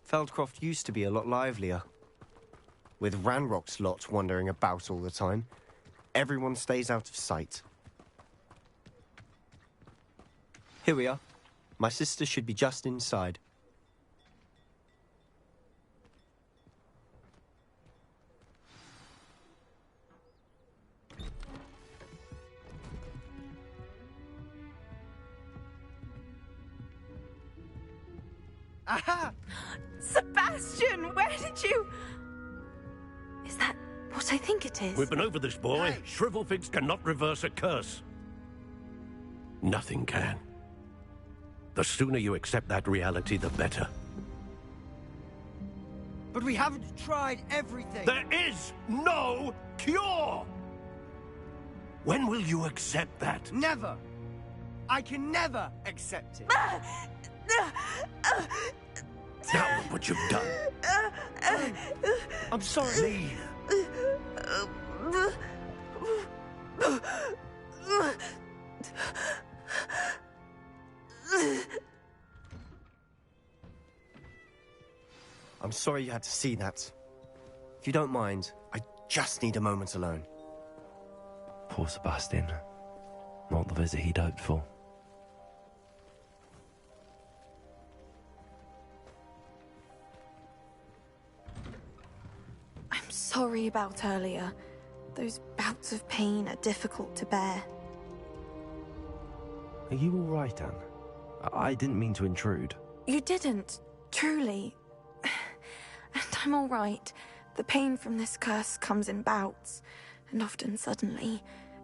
Feldcroft used to be a lot livelier. With Ranrock's lot wandering about all the time, everyone stays out of sight. Here we are. My sister should be just inside. Aha! Sebastian, where did you... Is that what I think it is? We've been over this, boy. Hey. Shrivelfigs cannot reverse a curse. Nothing can. The sooner you accept that reality, the better. But we haven't tried everything. There is no cure! When will you accept that? Never. I can never accept it. Now look what you've done. I'm sorry. Leave. I'm sorry you had to see that. If you don't mind, I just need a moment alone. Poor Sebastian. Not the visit he'd hoped for. I'm sorry about earlier. Those bouts of pain are difficult to bear. Are you all right, Anne? I didn't mean to intrude. You didn't, truly. And I'm all right. The pain from this curse comes in bouts, and often suddenly.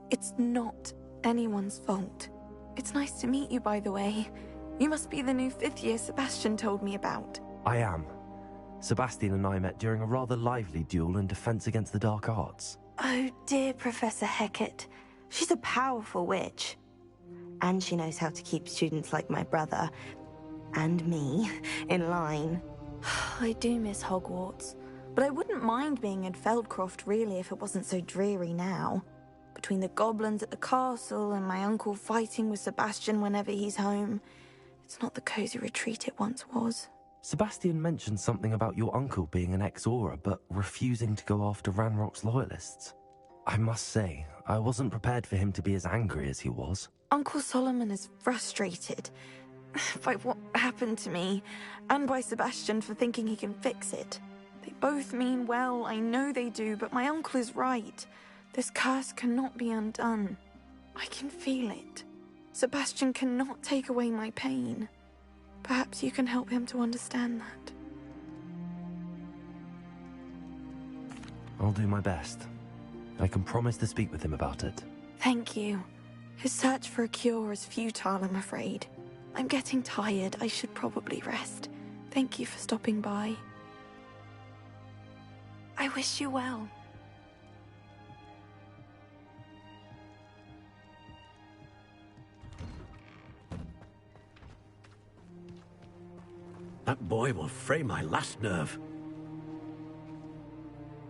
It's not anyone's fault. It's nice to meet you, by the way. You must be the new 5th year Sebastian told me about. I am. Sebastian and I met during a rather lively duel in defense against the dark arts. Oh, dear Professor Hecat. She's a powerful witch. And she knows how to keep students like my brother, and me, in line. I do miss Hogwarts, but I wouldn't mind being in Feldcroft, really, if it wasn't so dreary now. Between the goblins at the castle and my uncle fighting with Sebastian whenever he's home, it's not the cozy retreat it once was. Sebastian mentioned something about your uncle being an ex-Auror, but refusing to go after Ranrock's loyalists. I must say, I wasn't prepared for him to be as angry as he was. Uncle Solomon is frustrated by what happened to me, and by Sebastian for thinking he can fix it. They both mean well, I know they do, but my uncle is right. This curse cannot be undone. I can feel it. Sebastian cannot take away my pain. Perhaps you can help him to understand that. I'll do my best. I can promise to speak with him about it. Thank you. His search for a cure is futile, I'm afraid. I'm getting tired. I should probably rest. Thank you for stopping by. I wish you well. That boy will fray my last nerve.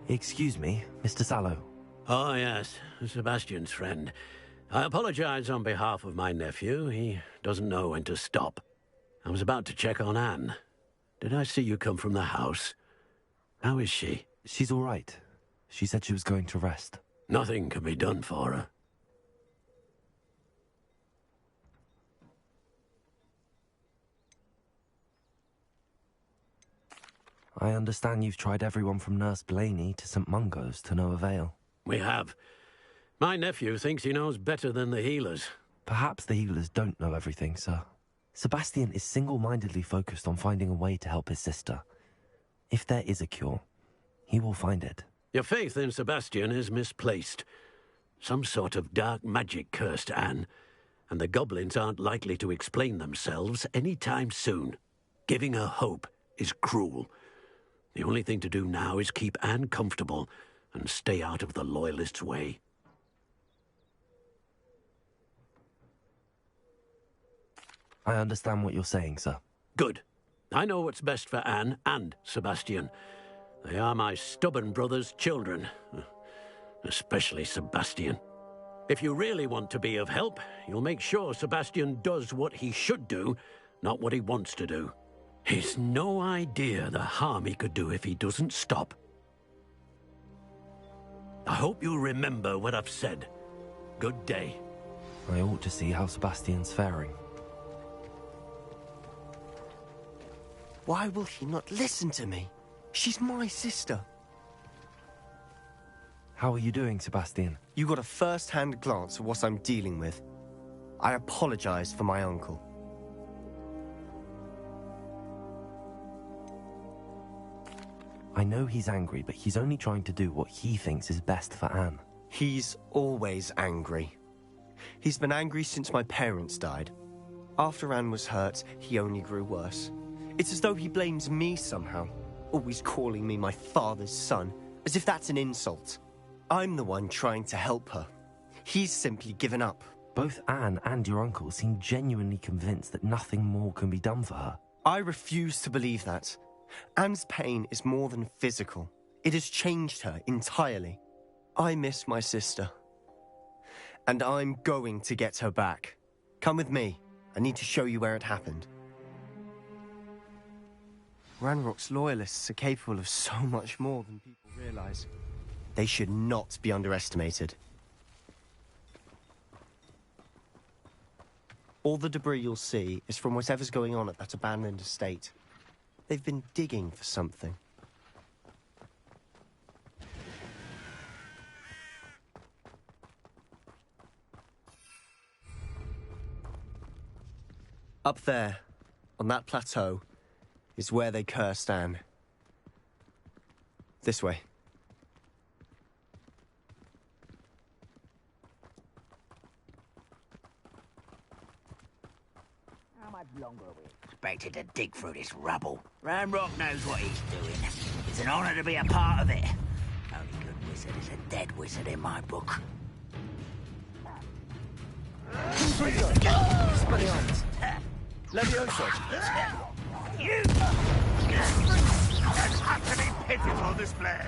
Excuse me, Mr. Sallow. Oh, yes, Sebastian's friend. I apologize on behalf of my nephew. He doesn't know when to stop. I was about to check on Anne. Did I see you come from the house? How is she? She's all right. She said she was going to rest. Nothing can be done for her. I understand you've tried everyone from Nurse Blaney to St. Mungo's to no avail. We have. My nephew thinks he knows better than the healers. Perhaps the healers don't know everything, sir. Sebastian is single-mindedly focused on finding a way to help his sister. If there is a cure, he will find it. Your faith in Sebastian is misplaced. Some sort of dark magic cursed Anne, and the goblins aren't likely to explain themselves any time soon. Giving her hope is cruel. The only thing to do now is keep Anne comfortable and stay out of the Loyalists' way. I understand what you're saying, sir. Good. I know what's best for Anne and Sebastian. They are my stubborn brother's children. Especially Sebastian. If you really want to be of help, you'll make sure Sebastian does what he should do, not what he wants to do. He's no idea the harm he could do if he doesn't stop. I hope you'll remember what I've said. Good day. I ought to see how Sebastian's faring. Why will he not listen to me? She's my sister. How are you doing, Sebastian? You got a first-hand glance at what I'm dealing with. I apologize for my uncle. I know he's angry, but he's only trying to do what he thinks is best for Anne. He's always angry. He's been angry since my parents died. After Anne was hurt, he only grew worse. It's as though he blames me somehow, always calling me my father's son, as if that's an insult. I'm the one trying to help her. He's simply given up. Both Anne and your uncle seem genuinely convinced that nothing more can be done for her. I refuse to believe that. Anne's pain is more than physical. It has changed her entirely. I miss my sister. And I'm going to get her back. Come with me. I need to show you where it happened. Ranrock's loyalists are capable of so much more than people realize. They should not be underestimated. All the debris you'll see is from whatever's going on at that abandoned estate. They've been digging for something. Up there, on that plateau, is where they cursed Anne. This way. How much longer are we expected to dig through this rubble? Ranrock knows what he's doing. It's an honor to be a part of it. Only good wizard is a dead wizard in my book. You! That's utterly pitiful display.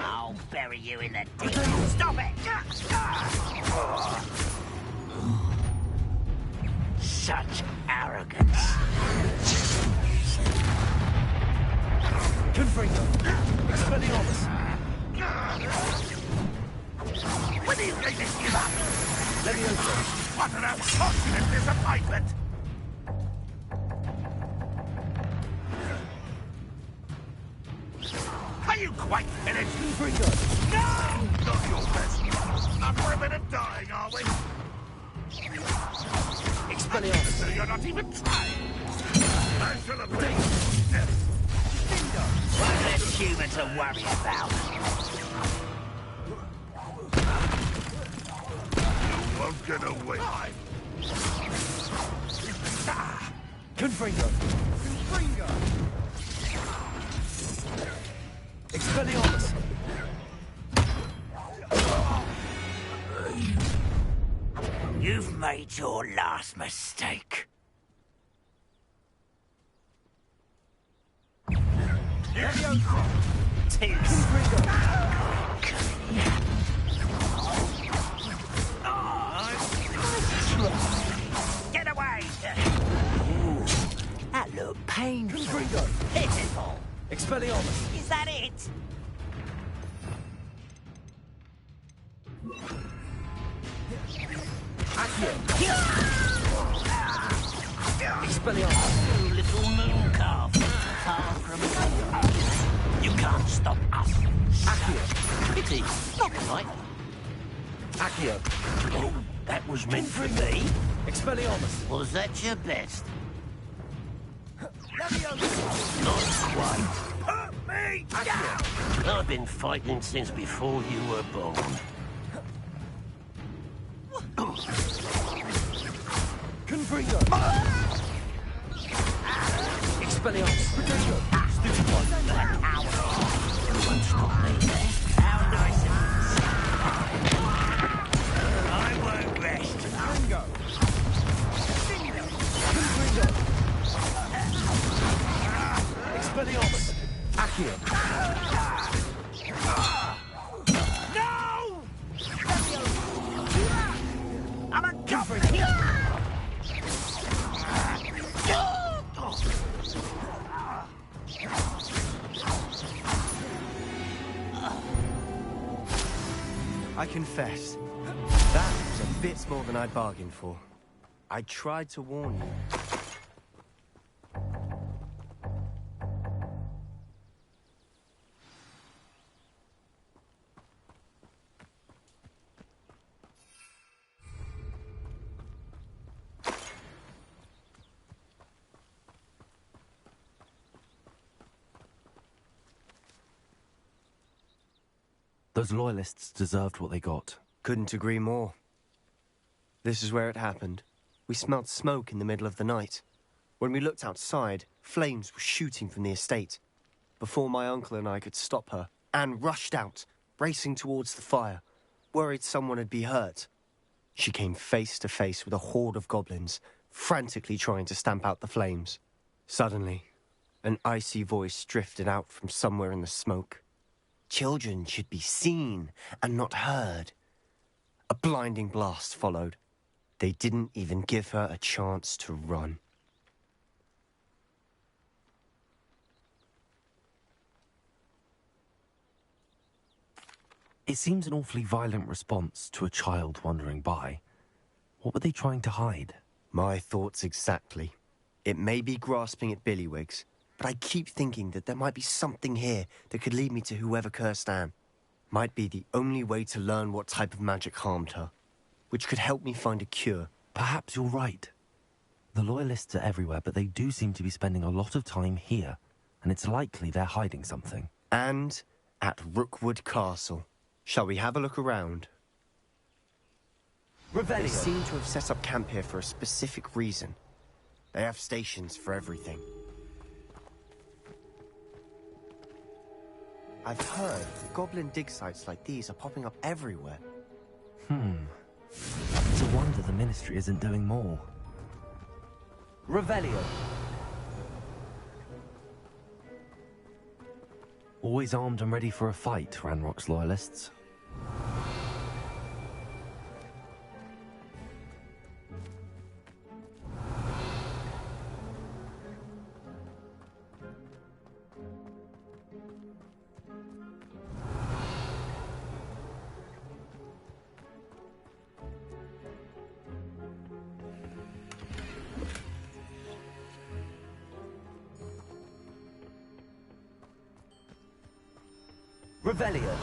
I'll bury you in the deep. Stop it! Such arrogance. Confringo. Expelliarmus. When are you going to give up? Levioso. What an unfortunate disappointment! Are you quite finished? Confringo. No! Not your best. Not for a bit of dying, are we? Expelliarmus. So you're not even trying. I shall obey. One less human to worry about. You won't get away. Confringo. Confringo. Expelliarmus. You've made your last mistake. Get away! Ooh, that looked painful. Confringo. Pitiful. Expelliarmus. Is that it? Expelliarmus. You little moon calf. Far from home. You can't stop us. Accio. Pity. Not quite. Accio. Oh, that was meant for me. Expelliarmus. Was that your best? Levioso. Not quite. Put me down! I've been fighting since before you were born. Confringo. Expelliarmus. Protegio. Stupid one. You won't stop me there. How nice of you. I won't rest. Confringo. Confringo. Expelliarmus. Accio. No! I'm a Confringo. confess, that was a bit more than I'd bargained for. I tried to warn you. Those loyalists deserved what they got. Couldn't agree more. This is where it happened. We smelled smoke in the middle of the night. When we looked outside, flames were shooting from the estate. Before my uncle and I could stop her, Anne rushed out, racing towards the fire, worried someone had been hurt. She came face to face with a horde of goblins, frantically trying to stamp out the flames. Suddenly, an icy voice drifted out from somewhere in the smoke. Children should be seen and not heard. A blinding blast followed. They didn't even give her a chance to run. It seems an awfully violent response to a child wandering by. What were they trying to hide? My thoughts exactly. It may be grasping at billywhigs, but I keep thinking that there might be something here that could lead me to whoever cursed Anne. Might be the only way to learn what type of magic harmed her, which could help me find a cure. Perhaps you're right. The Loyalists are everywhere, but they do seem to be spending a lot of time here, and it's likely they're hiding something. And at Rookwood Castle. Shall we have a look around? Revelio. They seem to have set up camp here for a specific reason. They have stations for everything. I've heard goblin dig sites like these are popping up everywhere. It's a wonder the Ministry isn't doing more. Revelio. Always armed and ready for a fight, Ranrock's Loyalists. Revelio.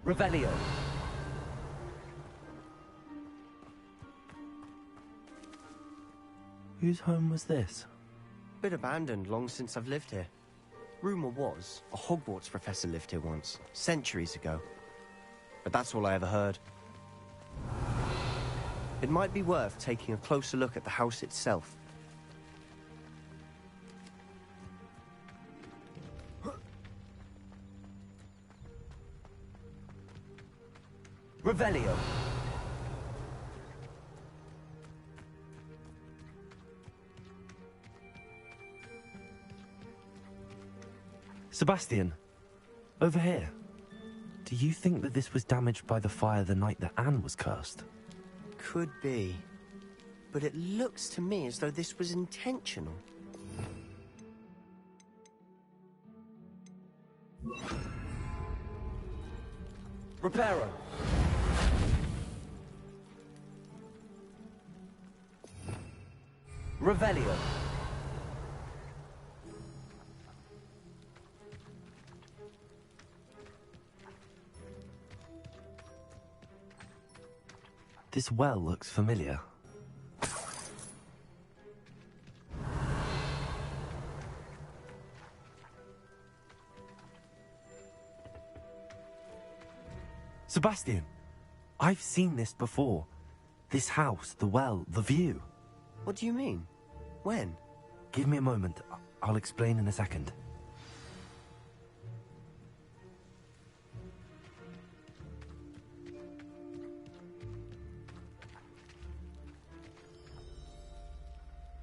Revelio. Whose home was this? Been abandoned long since I've lived here. Rumour was a Hogwarts professor lived here once, centuries ago. But that's all I ever heard. It might be worth taking a closer look at the house itself. Revelio. Sebastian, over here. Do you think that this was damaged by the fire the night that Anne was cursed? Could be. But it looks to me as though this was intentional. Reparo. Revelio. This well looks familiar. Sebastian, I've seen this before. This house, the well, the view. What do you mean? When? Give me a moment. I'll explain in a second.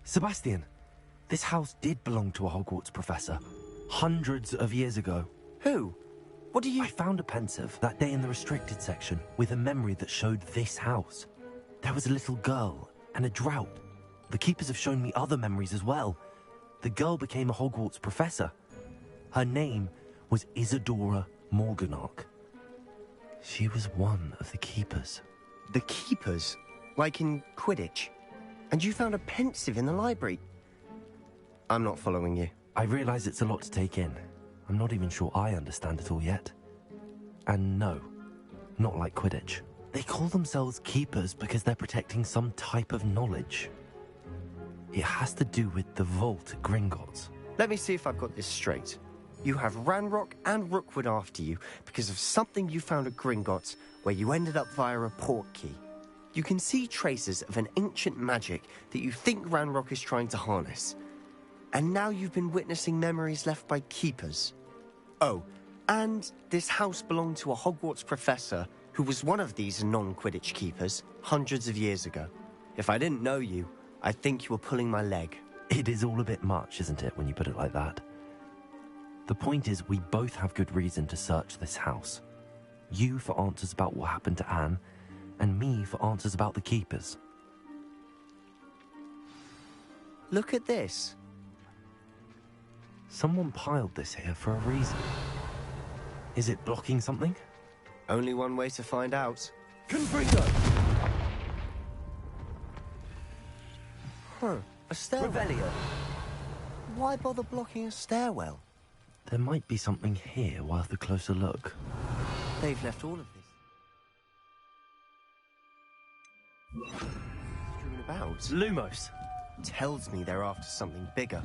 Sebastian, this house did belong to a Hogwarts professor. Hundreds of years ago. Who? What do you... I found a pensive that day in the restricted section with a memory that showed this house. There was a little girl and a drought. The keepers have shown me other memories as well. The girl became a Hogwarts professor. Her name was Isadora Morganach. She was one of the keepers. The keepers? Like in Quidditch? And you found a pensive in the library? I'm not following you. I realize it's a lot to take in. I'm not even sure I understand it all yet. And no, not like Quidditch. They call themselves keepers because they're protecting some type of knowledge. It has to do with the vault at Gringotts. Let me see if I've got this straight. You have Ranrock and Rookwood after you because of something you found at Gringotts where you ended up via a portkey. You can see traces of an ancient magic that you think Ranrock is trying to harness. And now you've been witnessing memories left by keepers. Oh, and this house belonged to a Hogwarts professor who was one of these non-Quidditch keepers hundreds of years ago. If I didn't know you, I'd think you were pulling my leg. It is all a bit much, isn't it, when you put it like that? The point is, we both have good reason to search this house. You for answers about what happened to Anne, and me for answers about the keepers. Look at this. Someone piled this here for a reason. Is it blocking something? Only one way to find out. Confringo! Huh, a stairwell. Revelio. Why bother blocking a stairwell? There might be something here worth a closer look. They've left all of this strewn about. Lumos! Tells me they're after something bigger.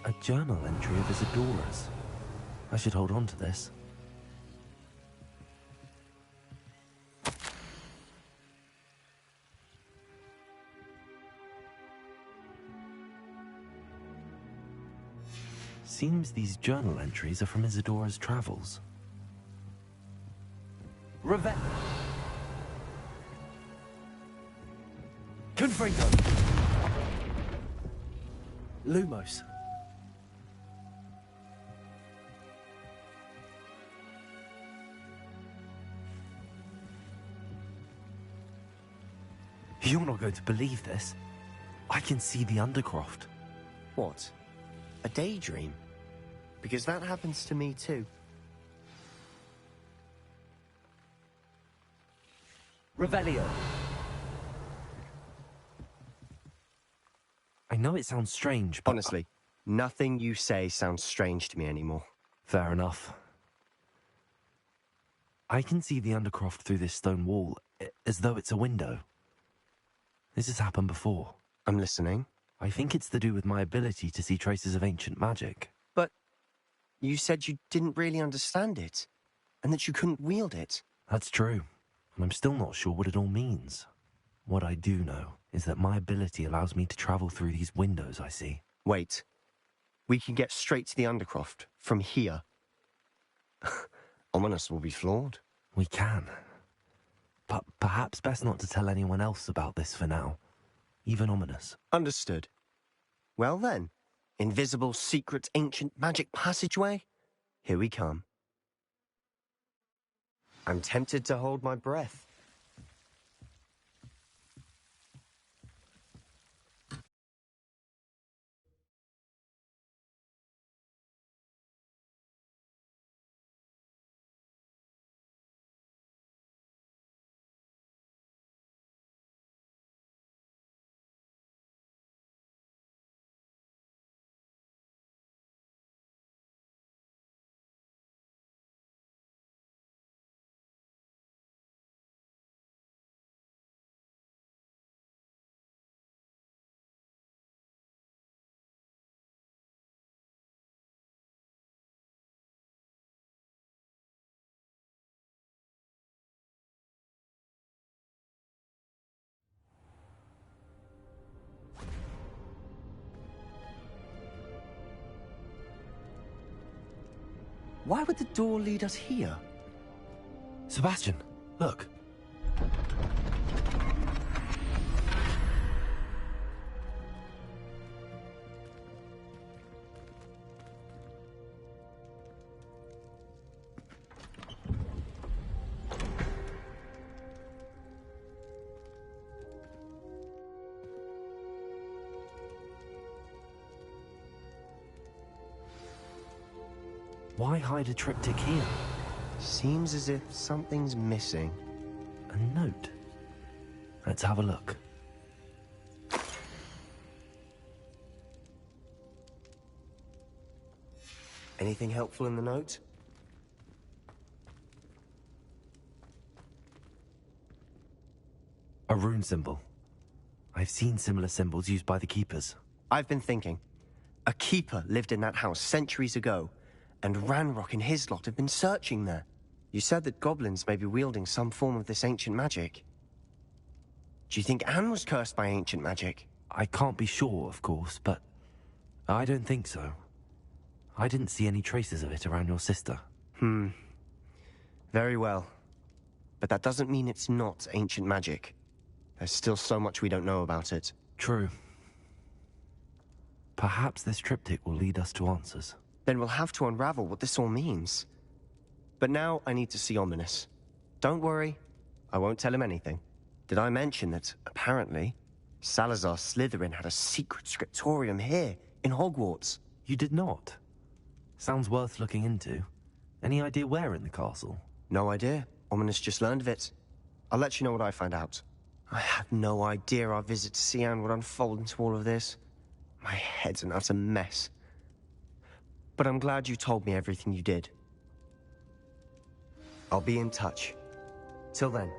A journal entry of Isadora's. I should hold on to this. Seems these journal entries are from Isadora's travels. Revenge. Confringo. Lumos. You're not going to believe this. I can see the Undercroft. What? A daydream? Because that happens to me too. Revelio. I know it sounds strange, but... Honestly, nothing you say sounds strange to me anymore. Fair enough. I can see the Undercroft through this stone wall, as though it's a window. This has happened before. I'm listening. I think it's to do with my ability to see traces of ancient magic. But you said you didn't really understand it, and that you couldn't wield it. That's true, and I'm still not sure what it all means. What I do know is that my ability allows me to travel through these windows I see. Wait. We can get straight to the Undercroft from here. Ominous will be flawed. We can. But perhaps best not to tell anyone else about this for now. Even Ominous. Understood. Well then, invisible, secret, ancient magic passageway? Here we come. I'm tempted to hold my breath. Why would the door lead us here? Sebastian, look. Why hide a triptych here? Seems as if something's missing. A note. Let's have a look. Anything helpful in the note? A rune symbol. I've seen similar symbols used by the keepers. I've been thinking. A keeper lived in that house centuries ago, and Ranrock and his lot have been searching there. You said that goblins may be wielding some form of this ancient magic. Do you think Anne was cursed by ancient magic? I can't be sure, of course, but I don't think so. I didn't see any traces of it around your sister. Very well. But that doesn't mean it's not ancient magic. There's still so much we don't know about it. True. Perhaps this triptych will lead us to answers. Then we'll have to unravel what this all means. But now I need to see Ominous. Don't worry, I won't tell him anything. Did I mention that, apparently, Salazar Slytherin had a secret scriptorium here, in Hogwarts? You did not? Sounds worth looking into. Any idea where in the castle? No idea. Ominous just learned of it. I'll let you know what I find out. I had no idea our visit to Cian would unfold into all of this. My head's an utter mess. But I'm glad you told me everything you did. I'll be in touch. Till then.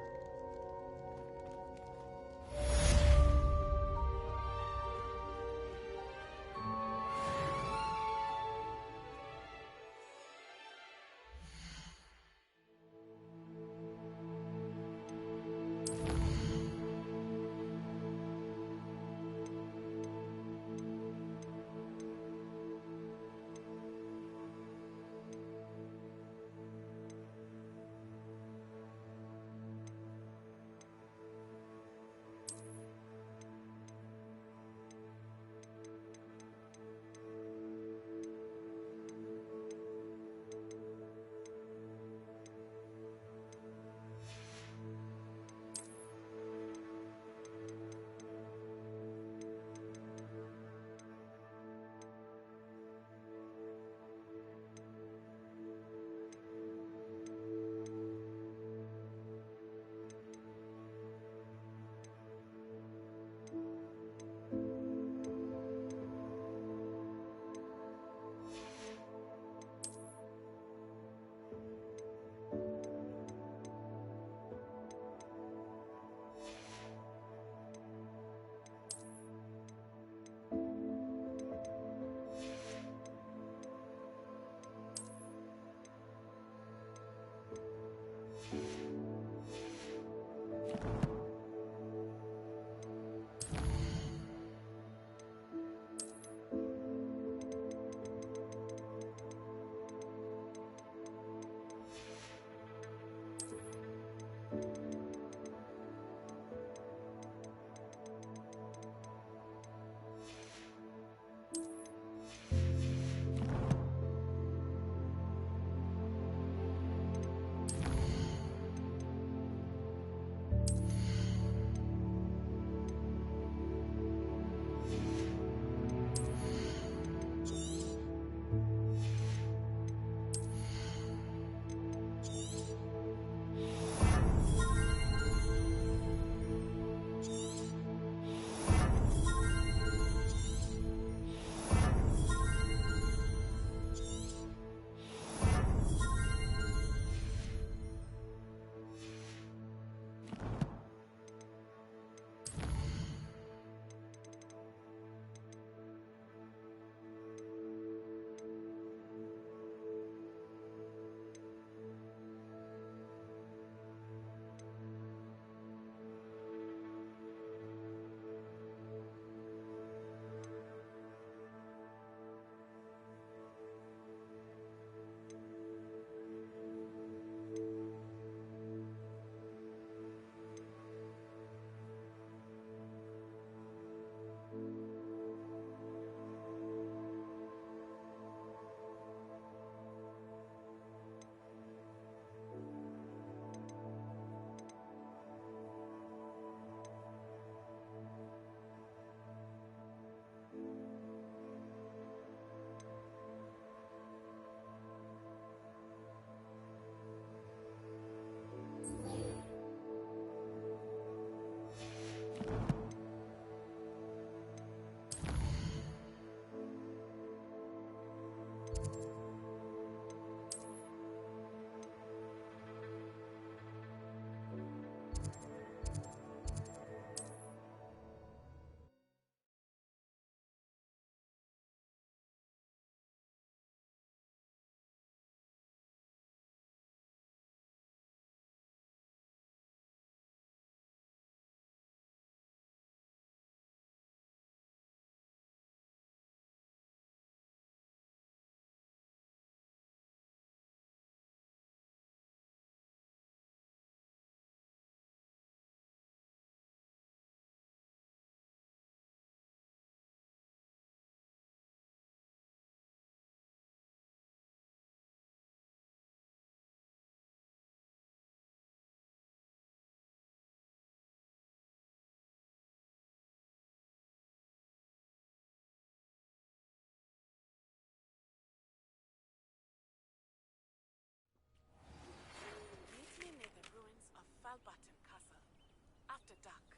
duck.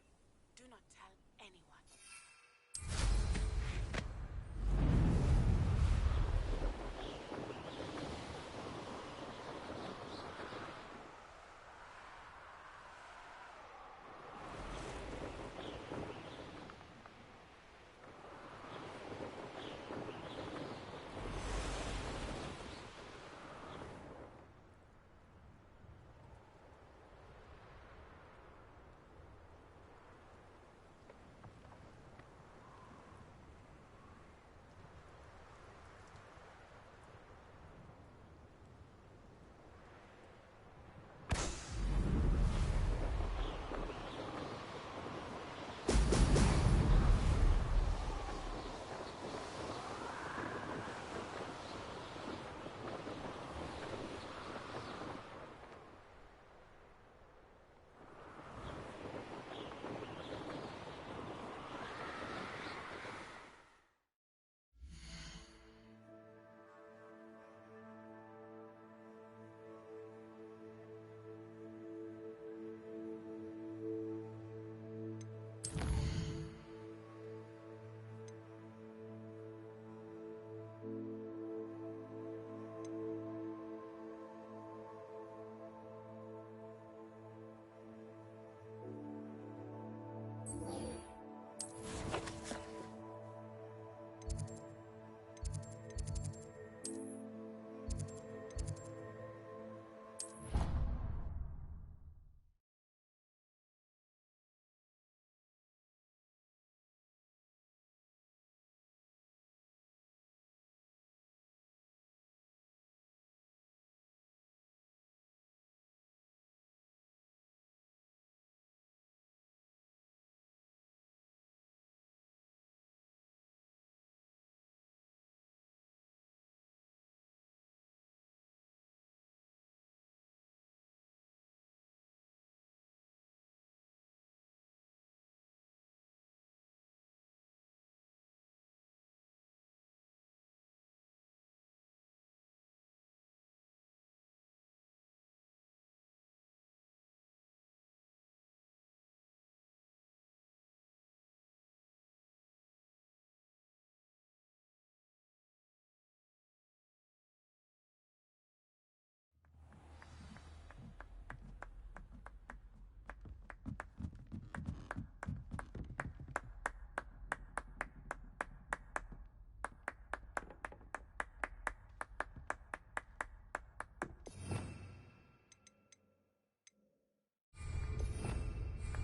Do not tell anyone.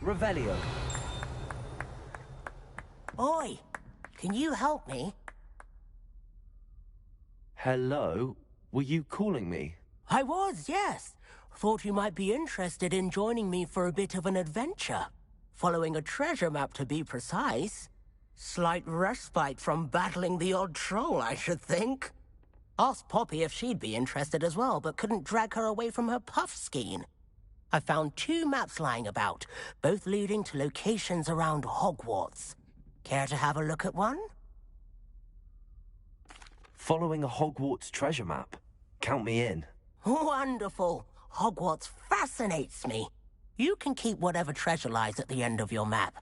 Revelio. Oi, can you help me? Hello? Were you calling me? I was, yes. Thought you might be interested in joining me for a bit of an adventure. Following a treasure map, to be precise. Slight respite from battling the odd troll, I should think. Asked Poppy if she'd be interested as well, but couldn't drag her away from her puff skein. I found 2 maps lying about, both leading to locations around Hogwarts. Care to have a look at one? Following a Hogwarts treasure map? Count me in. Wonderful. Hogwarts fascinates me. You can keep whatever treasure lies at the end of your map.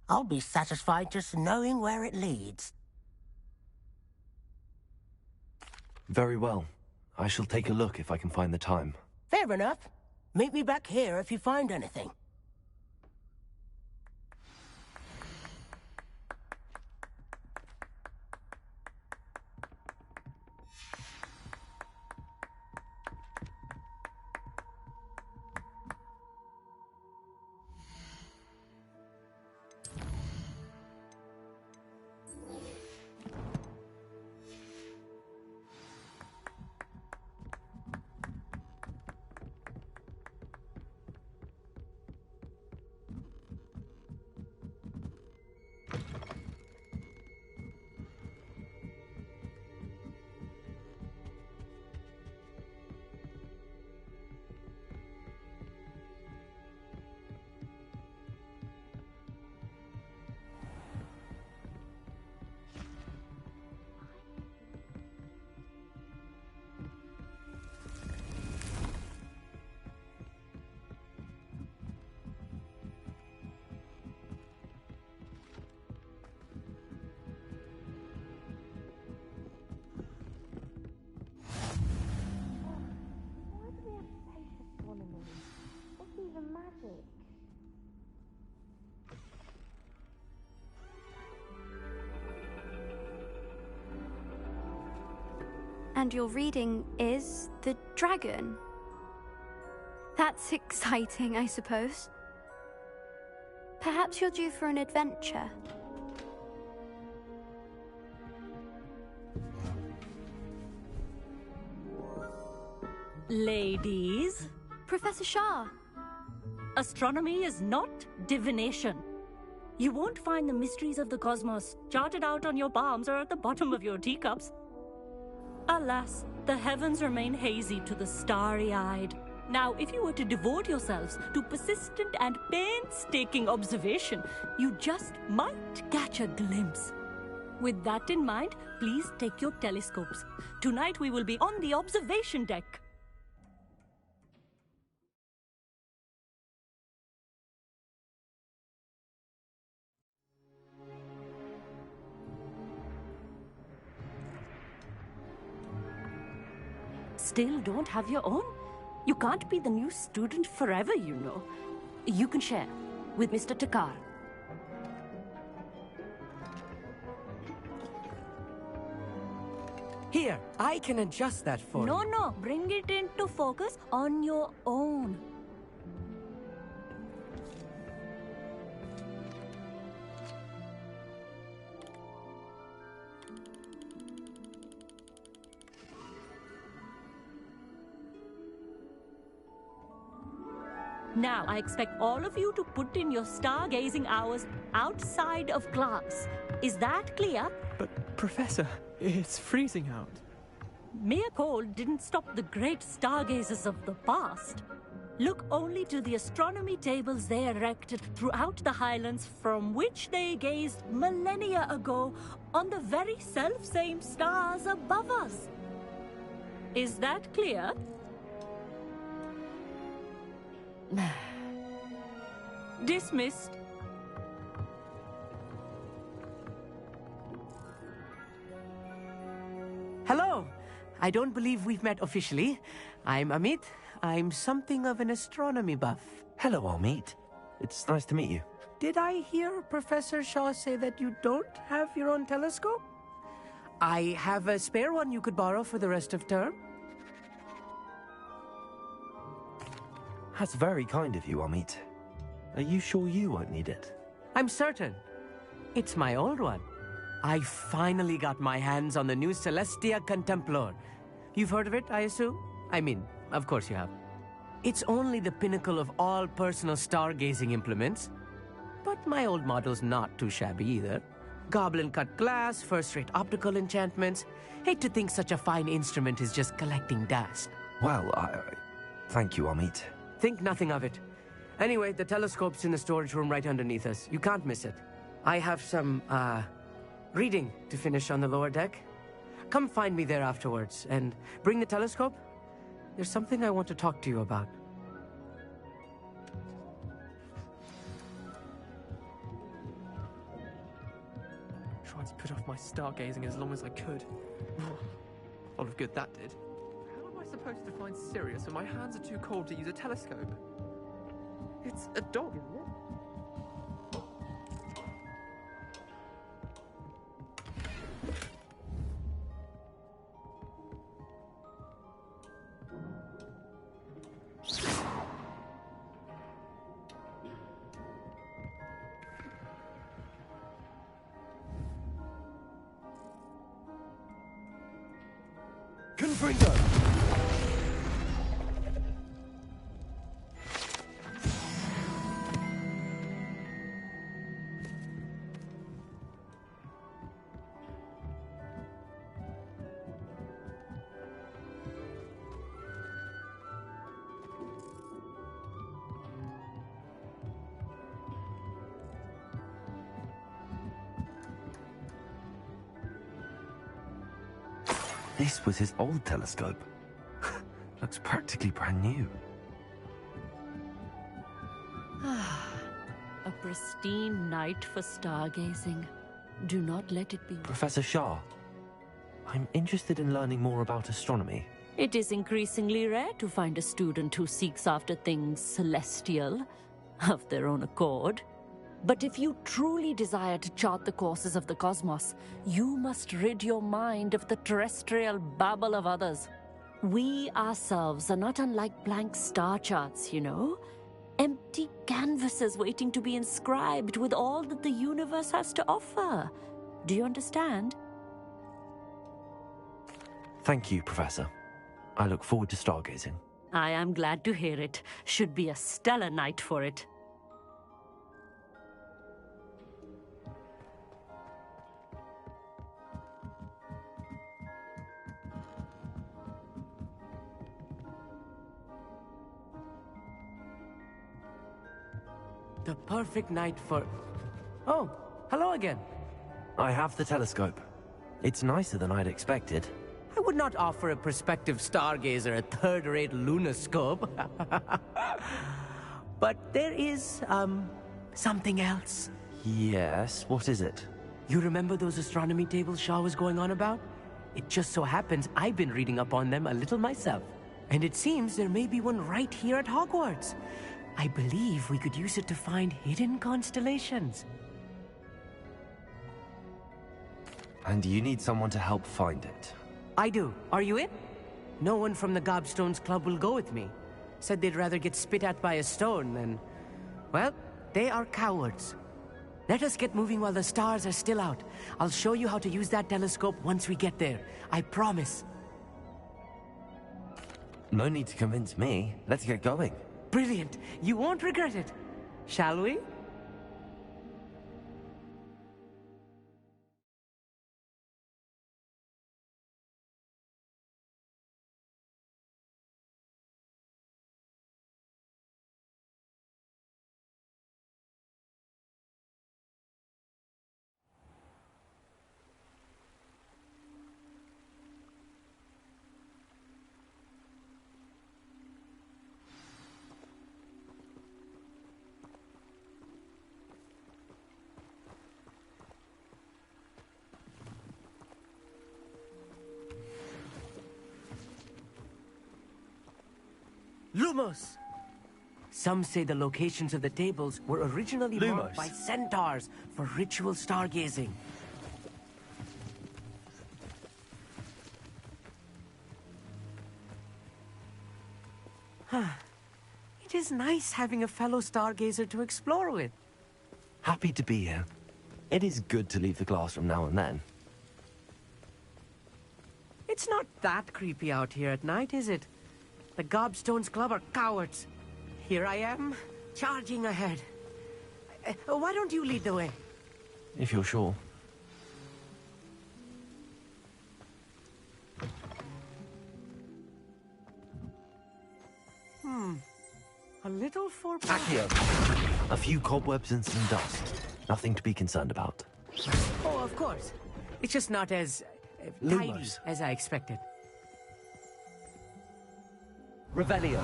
I'll be satisfied just knowing where it leads. Very well. I shall take a look if I can find the time. Fair enough. Meet me back here if you find anything. understand your reading is the dragon. That's exciting, I suppose. Perhaps you're due for an adventure. Ladies. Professor Shah. Astronomy is not divination. You won't find the mysteries of the cosmos charted out on your palms or at the bottom of your teacups. Alas, the heavens remain hazy to the starry-eyed. Now, if you were to devote yourselves to persistent and painstaking observation, you just might catch a glimpse. With that in mind, please take your telescopes. Tonight we will be on the observation deck. Still don't have your own? You can't be the new student forever, you know. You can share with Mr. Takar. Here, I can adjust that for you. No, bring it into focus on your own. Now, I expect all of you to put in your stargazing hours outside of class. Is that clear? But, Professor, it's freezing out. Mere cold didn't stop the great stargazers of the past. Look only to the astronomy tables they erected throughout the highlands from which they gazed millennia ago on the very self-same stars above us. Is that clear? Dismissed. Hello. I don't believe we've met officially. I'm Amit. I'm something of an astronomy buff. Hello, Amit. It's nice to meet you. Did I hear Professor Shaw say that you don't have your own telescope? I have a spare one you could borrow for the rest of term. That's very kind of you, Amit. Are you sure you won't need it? I'm certain. It's my old one. I finally got my hands on the new Celestia Contemplor. You've heard of it, I assume? I mean, of course you have. It's only the pinnacle of all personal stargazing implements. But my old model's not too shabby either. Goblin-cut glass, first-rate optical enchantments. Hate to think such a fine instrument is just collecting dust. Well, thank you, Amit. Think nothing of it. Anyway, the telescope's in the storage room right underneath us. You can't miss it. I have some, reading to finish on the lower deck. Come find me there afterwards, and bring the telescope. There's something I want to talk to you about. Tried to put off my stargazing as long as I could. A lot of good that did. How am I supposed to find Sirius when my hands are too cold to use a telescope? It's a dog, isn't it? Confringo! This was his old telescope. Looks practically brand new. A pristine night for stargazing. Do not let it be. Professor Shah, I'm interested in learning more about astronomy. It is increasingly rare to find a student who seeks after things celestial of their own accord. But if you truly desire to chart the courses of the cosmos, you must rid your mind of the terrestrial babble of others. We ourselves are not unlike blank star charts, you know? Empty canvases waiting to be inscribed with all that the universe has to offer. Do you understand? Thank you, Professor. I look forward to stargazing. I am glad to hear it. Should be a stellar night for it. The perfect night for... Oh, hello again. I have the telescope. It's nicer than I'd expected. I would not offer a prospective stargazer a third-rate lunoscope. But there is, something else. Yes, what is it? You remember those astronomy tables Shaw was going on about? It just so happens I've been reading up on them a little myself. And it seems there may be one right here at Hogwarts. I believe we could use it to find hidden constellations. And you need someone to help find it. I do. Are you in? No one from the Gobstones Club will go with me. Said they'd rather get spit at by a stone than... Well, they are cowards. Let us get moving while the stars are still out. I'll show you how to use that telescope once we get there. I promise. No need to convince me. Let's get going. Brilliant. You won't regret it. Shall we? Lumos! Some say the locations of the tables were originally marked by centaurs for ritual stargazing. It is nice having a fellow stargazer to explore with. Happy to be here. It is good to leave the classroom now and then. It's not that creepy out here at night, is it? The Gobstones Club are cowards. Here I am, charging ahead. Why don't you lead the way? If you're sure. A little for... Accio! A few cobwebs and some dust. Nothing to be concerned about. Oh, of course. It's just not as tidy as I expected. Revelio.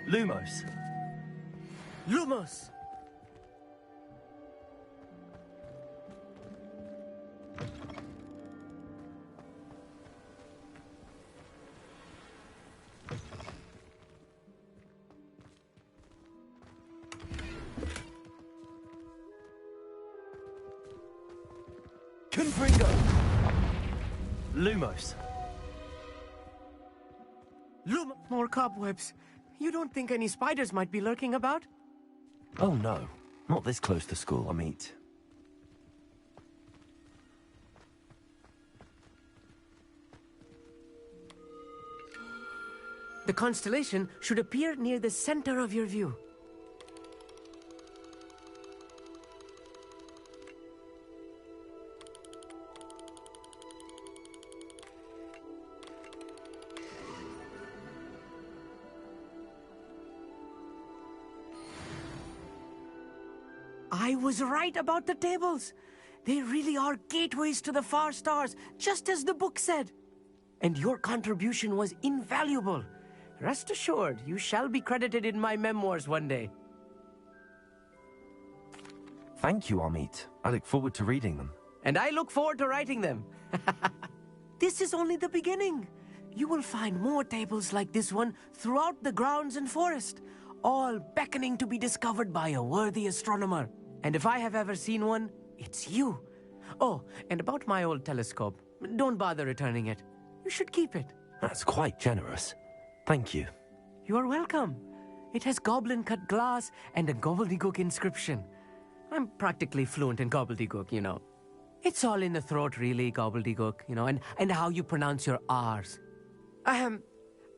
Lumos. Lumos! Confringo. Lumos. More cobwebs. You don't think any spiders might be lurking about? Oh no, not this close to school, Amit. The constellation should appear near the center of your view. I was right about the tables. They really are gateways to the far stars, just as the book said. And your contribution was invaluable. Rest assured, you shall be credited in my memoirs one day. Thank you, Amit. I look forward to reading them. And I look forward to writing them. This is only the beginning. you will find more tables like this one throughout the grounds and forest, all beckoning to be discovered by a worthy astronomer. And if I have ever seen one, it's you. Oh, and about my old telescope, don't bother returning it. You should keep it. That's quite generous. Thank you. You are welcome. It has goblin-cut glass and a gobbledygook inscription. I'm practically fluent in gobbledygook, you know. It's all in the throat, really, gobbledygook, you know, and how you pronounce your R's.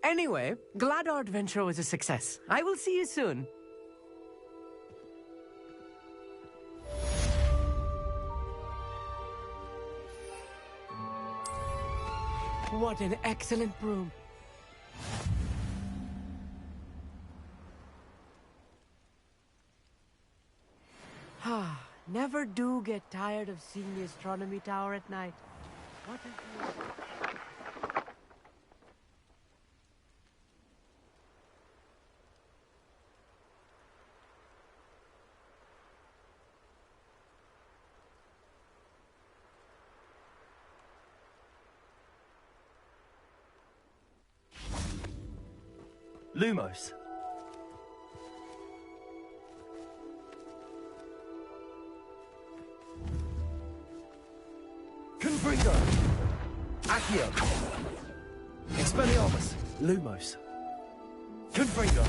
Anyway, glad our adventure was a success. I will see you soon. What an excellent broom. Never do get tired of seeing the astronomy tower at night. What a view. Lumos. Confringo. Accio. Expelliarmus. Lumos. Confringo.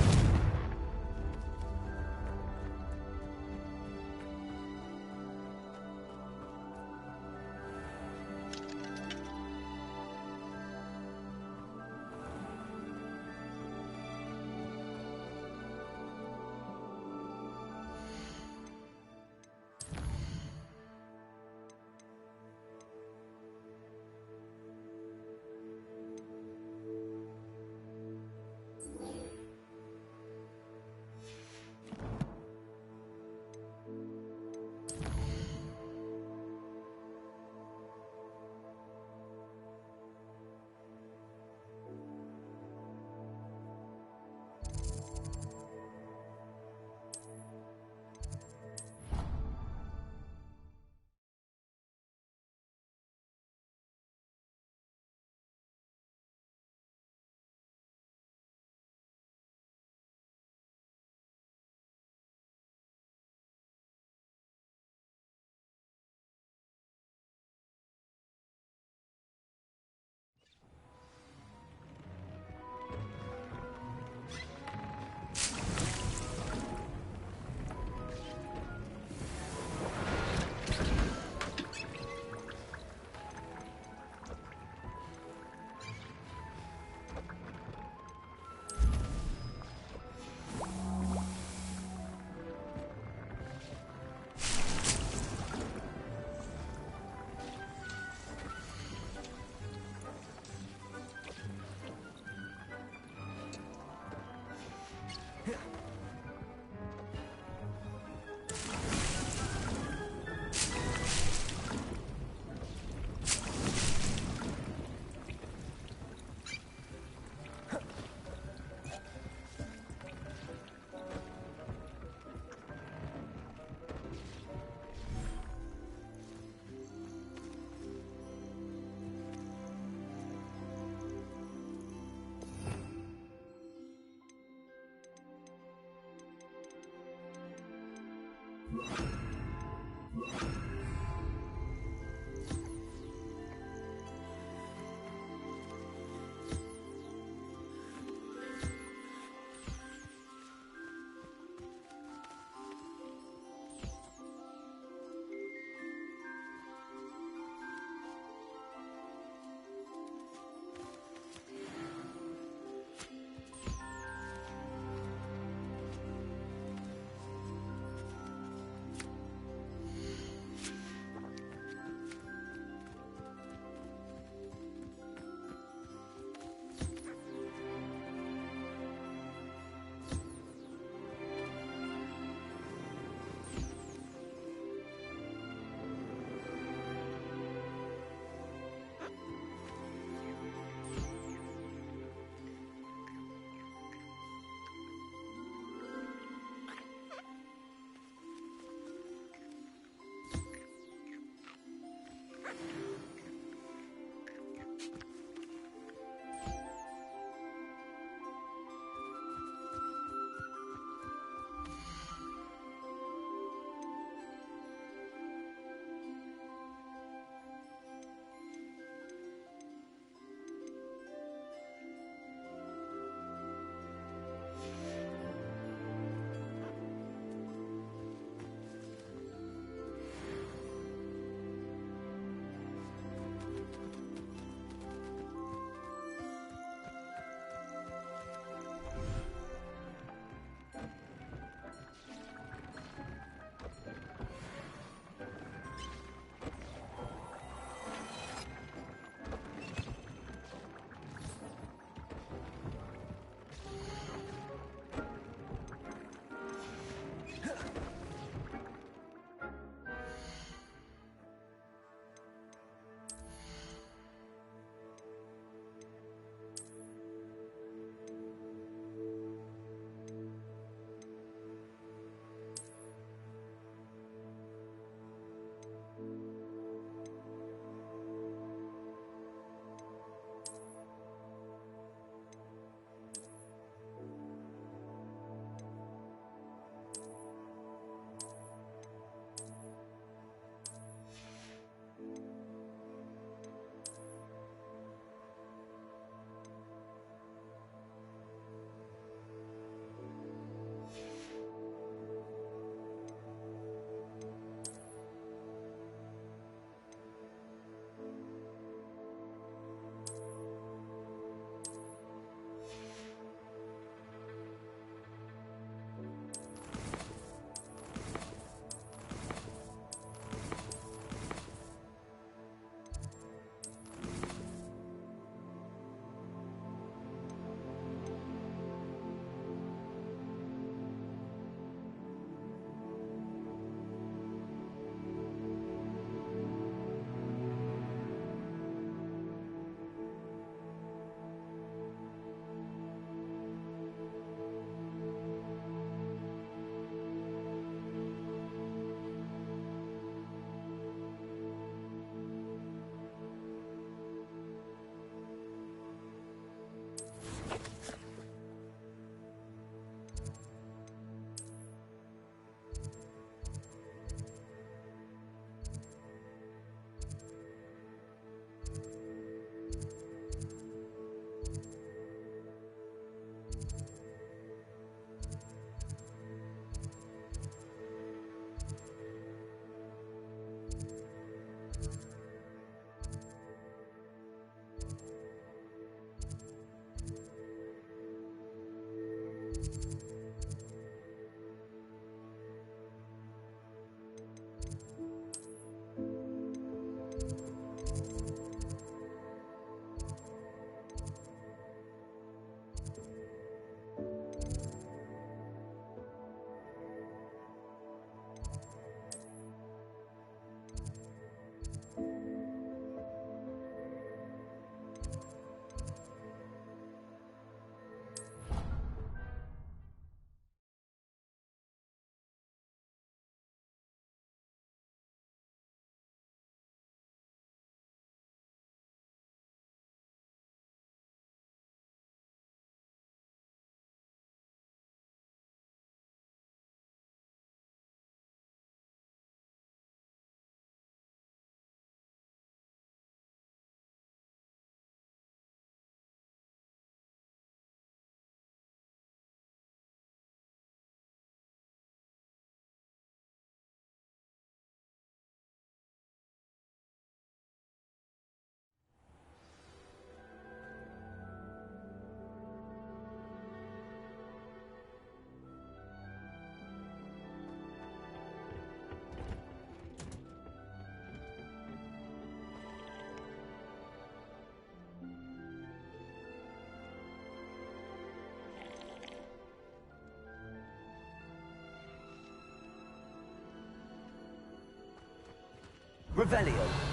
Revelio.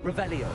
Revelio.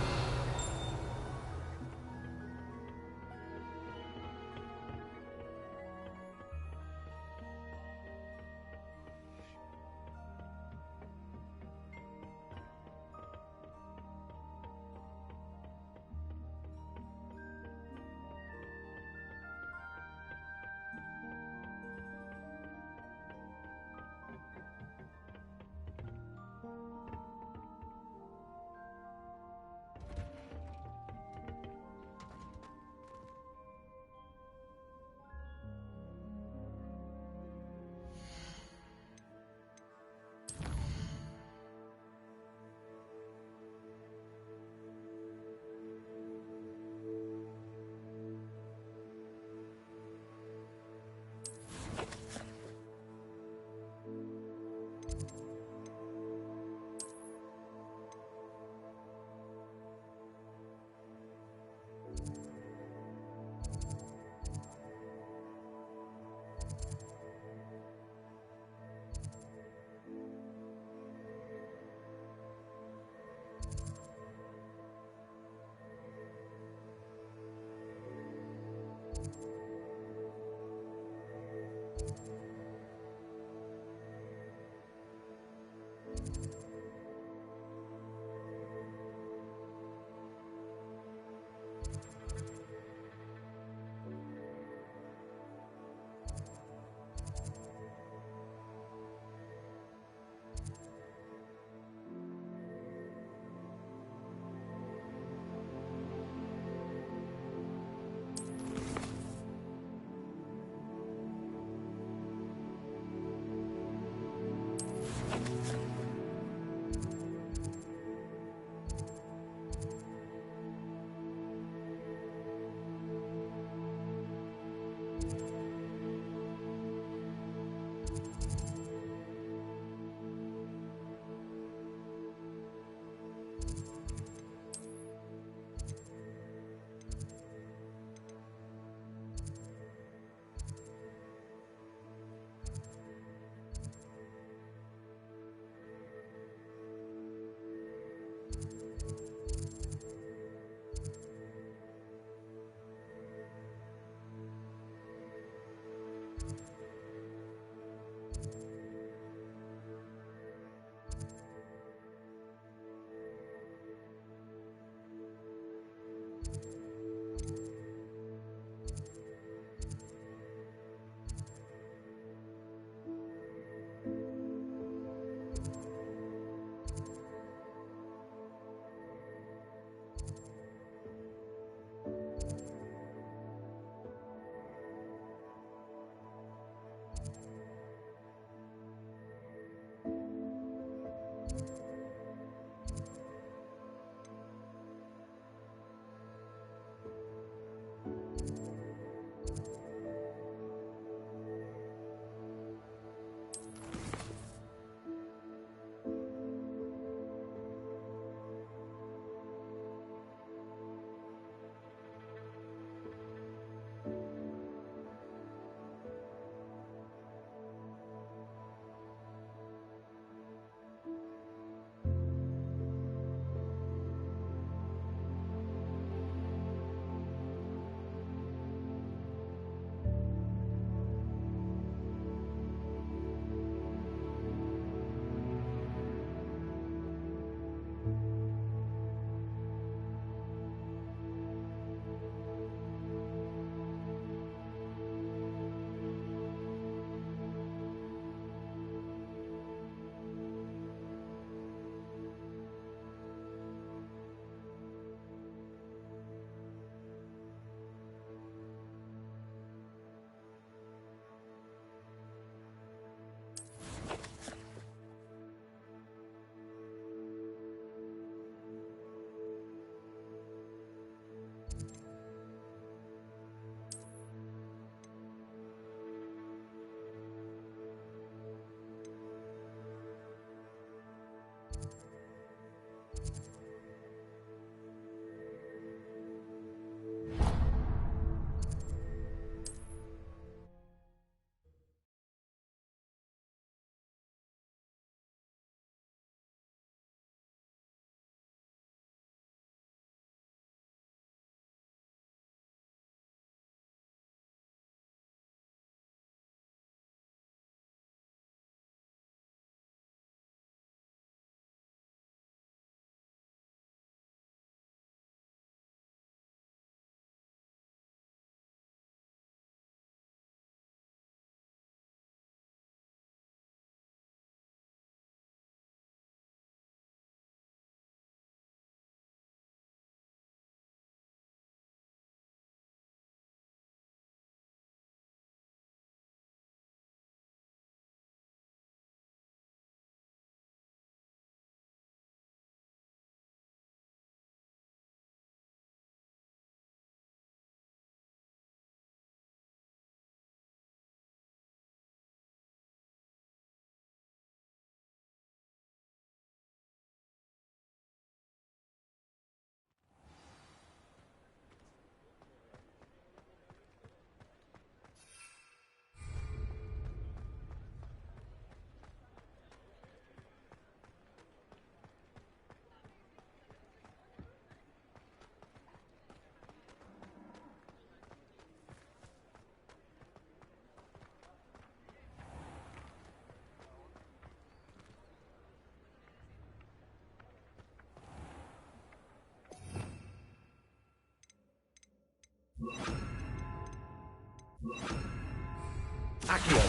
Accio.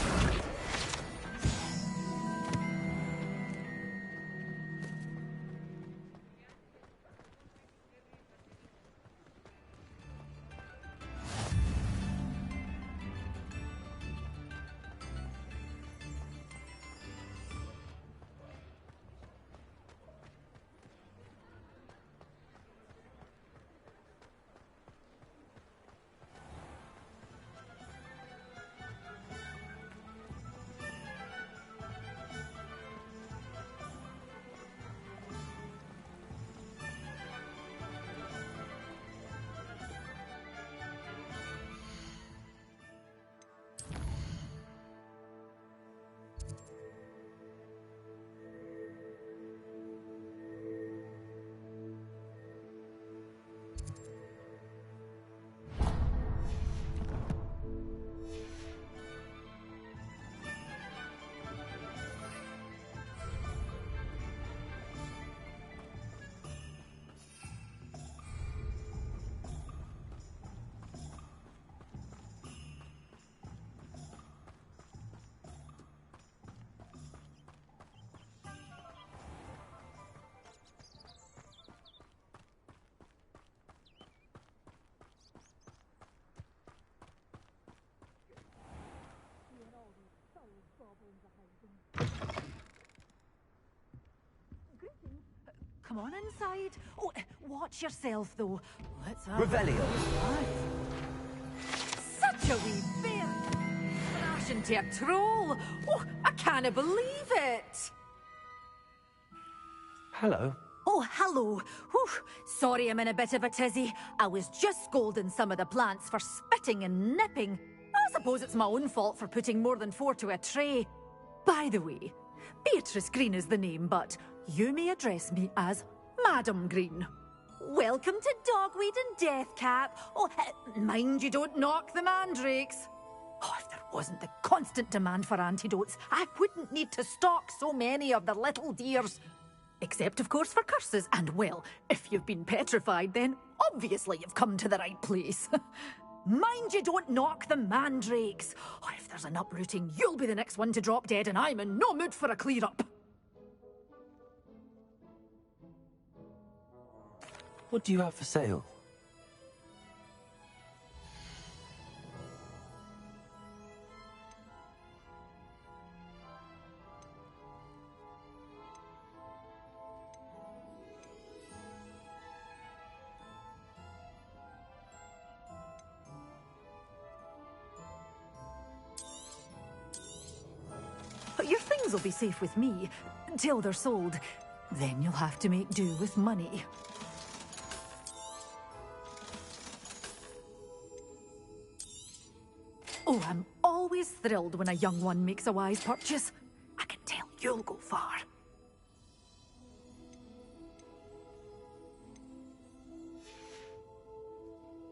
Come on inside. Oh, watch yourself, though. Let's have Revelio. Such a wee bear! Crash into a troll! Oh, I can't believe it! Hello. Oh, hello. Whew. Sorry I'm in a bit of a tizzy. I was just scolding some of the plants for spitting and nipping. I suppose it's my own fault for putting more than 4 to a tray. By the way, Beatrice Green is the name, but you may address me as Madam Green. Welcome to Dogweed and Deathcap. Oh, mind you don't knock the mandrakes. Oh, if there wasn't the constant demand for antidotes, I wouldn't need to stock so many of the little dears. Except, of course, for curses. And, well, if you've been petrified, then obviously you've come to the right place. Mind you don't knock the mandrakes. Oh, if there's an uprooting, you'll be the next one to drop dead, and I'm in no mood for a clear-up. What do you have for sale? Your things will be safe with me, till they're sold. Then you'll have to make do with money. Oh, I'm always thrilled when a young one makes a wise purchase. I can tell you'll go far.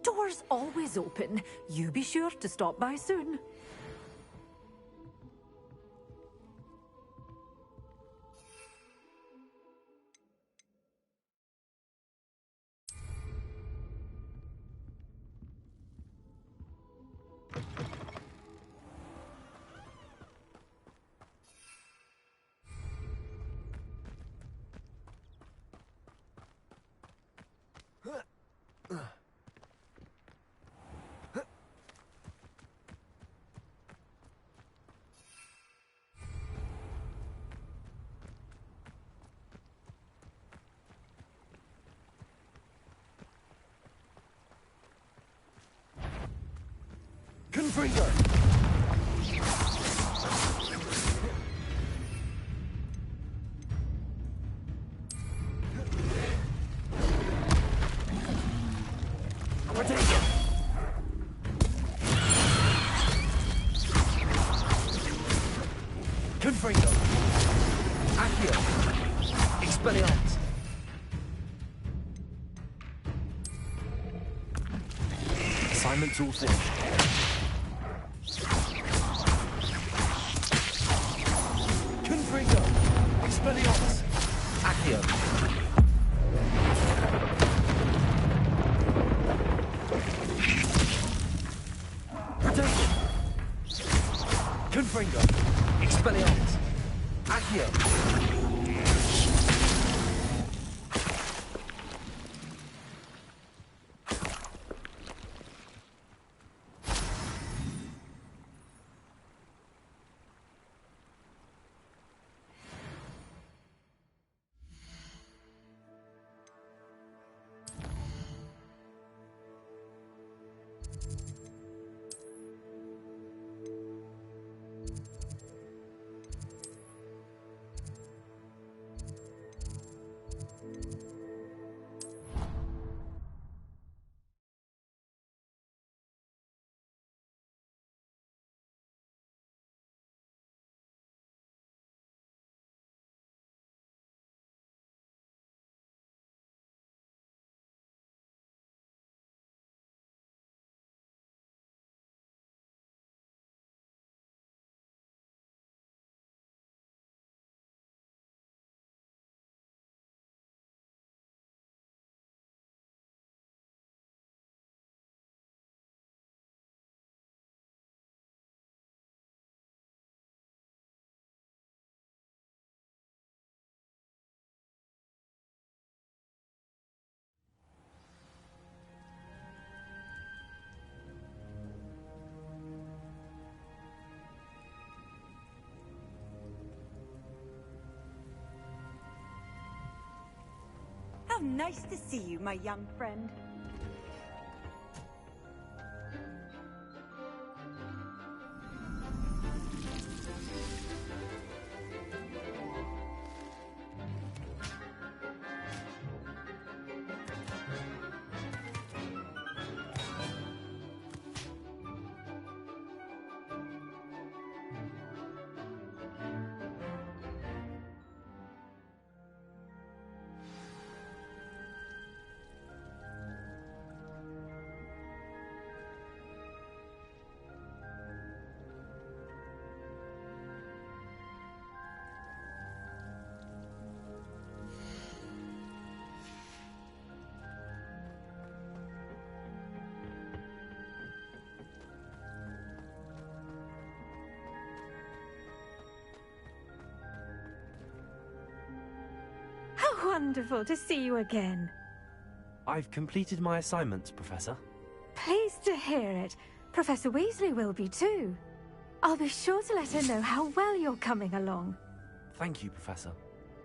Doors always open. You be sure to stop by soon. Confringo! Rotation! Confringo! Accio! Expelliarmus! Assignment's all finished. Confringo! Expelliarmus! Accio! Confringo. Expelliarmus. Accio. How nice to see you, my young friend. Wonderful to see you again. I've completed my assignments, Professor. Pleased to hear it. Professor Weasley will be too. I'll be sure to let her know how well you're coming along. Thank you, Professor.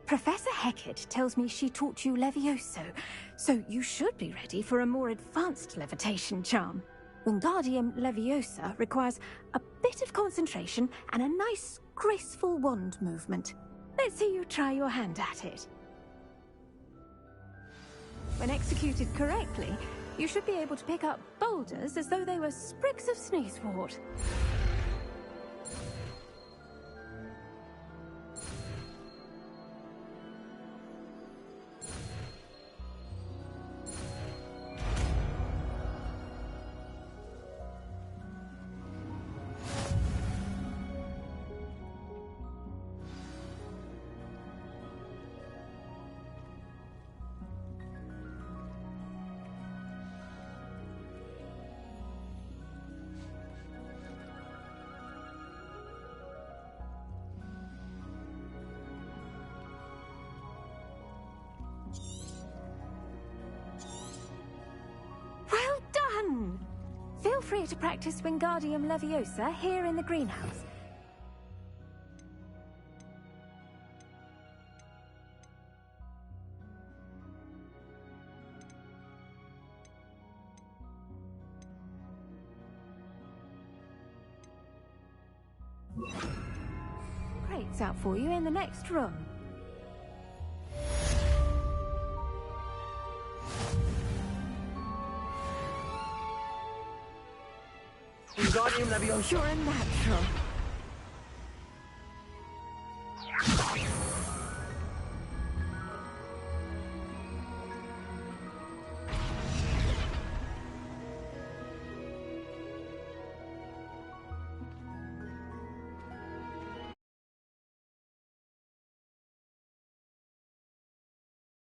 Professor Hecat tells me she taught you Levioso, so you should be ready for a more advanced levitation charm. Wingardium Leviosa requires a bit of concentration and a nice, graceful wand movement. Let's see you try your hand at it. When executed correctly, you should be able to pick up boulders as though they were sprigs of sneezewort. Feel free to practice Wingardium Leviosa here in the greenhouse. Crates out for you in the next room. Wingardium Leviosa. You're a natural.